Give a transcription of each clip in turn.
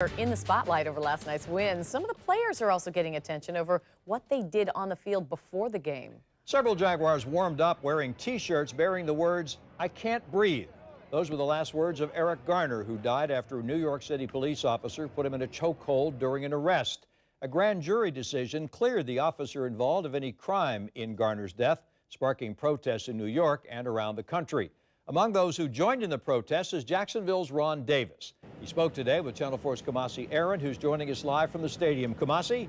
Are in the spotlight over last night's win. Some of the players are also getting attention over what they did on the field before the game. Several Jaguars warmed up wearing T-shirts bearing the words, "I can't breathe." Those were the last words of Eric Garner, who died after a New York City police officer put him in a chokehold during an arrest. A grand jury decision cleared the officer involved of any crime in Garner's death, sparking protests in New York and around the country. Among those who joined in the protests is Jacksonville's Ron Davis. He spoke today with Channel 4's Kamasi Aaron, who's joining us live from the stadium. Kamasi?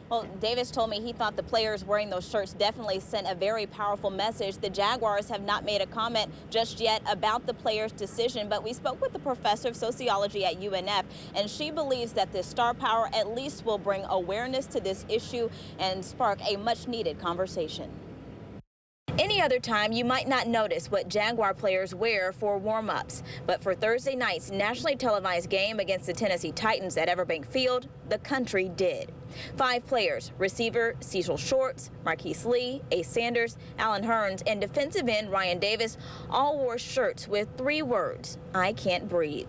Well, Davis told me he thought the players wearing those shirts definitely sent a very powerful message. The Jaguars have not made a comment just yet about the players' decision, but we spoke with the professor of sociology at UNF, and she believes that this star power at least will bring awareness to this issue and spark a much-needed conversation. Any other time, you might not notice what Jaguar players wear for warm-ups. But for Thursday night's nationally televised game against the Tennessee Titans at Everbank Field, the country did. 5 players, receiver Cecil Shorts, Marquise Lee, Ace Sanders, Allen Hurns, and defensive end Ryan Davis all wore shirts with 3 words, "I can't breathe."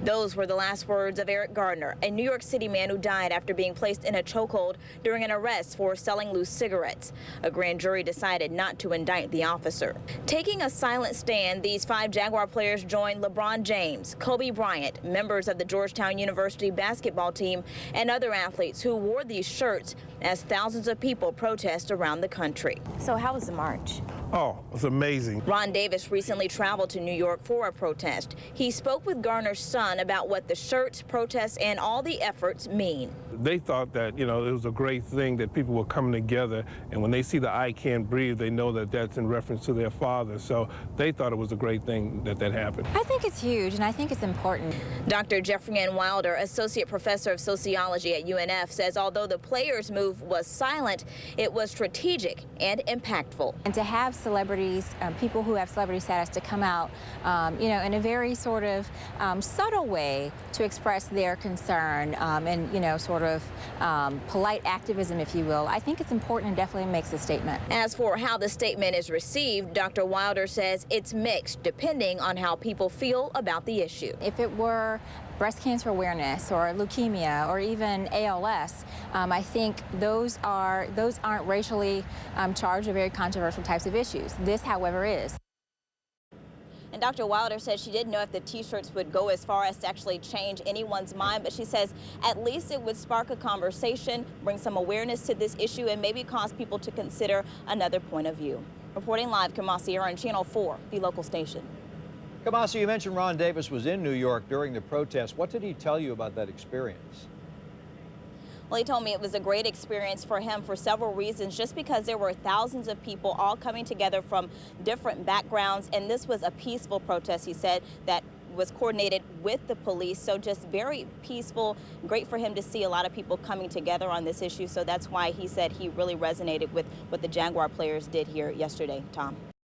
Those were the last words of Eric Garner, a New York City man who died after being placed in a chokehold during an arrest for selling loose cigarettes. A grand jury decided not to indict the officer. Taking a silent stand, these 5 Jaguar players joined LeBron James, Kobe Bryant, members of the Georgetown University basketball team, and other athletes who wore these shirts as thousands of people protest around the country. So how was the march? Oh, it was amazing. Ron Davis recently traveled to New York for a protest. He spoke with Garner's son about what the shirts, protests, and all the efforts mean. They thought that, it was a great thing that people were coming together, and when they see the "I can't breathe," they know that that's in reference to their father. So they thought it was a great thing that happened. I think it's huge, and I think it's important. Dr. Jeffrey Ann Wilder, associate professor of sociology at UNF, says although the players' move was silent, it was strategic and impactful. And to have celebrities, people who have celebrity status, to come out, in a very sort of subtle way to express their concern and, sort of polite activism, if you will, I think it's important and definitely makes a statement. As for how the statement is received, Dr. Wilder says it's mixed depending on how people feel about the issue. If it were breast cancer awareness or leukemia or even ALS, I think those aren't racially charged or very controversial types of issues. This, however, is. And Dr. Wilder said she didn't know if the T-shirts would go as far as to actually change anyone's mind, but she says at least it would spark a conversation, bring some awareness to this issue, and maybe cause people to consider another point of view. Reporting live, Kamasi Aaron, Channel 4, the local station. Kamasi, you mentioned Ron Davis was in New York during the protest. What did he tell you about that experience? Well, he told me it was a great experience for him for several reasons, just because there were thousands of people all coming together from different backgrounds, and this was a peaceful protest, he said, that was coordinated with the police. So just very peaceful, great for him to see a lot of people coming together on this issue. So that's why he said he really resonated with what the Jaguar players did here yesterday. Tom.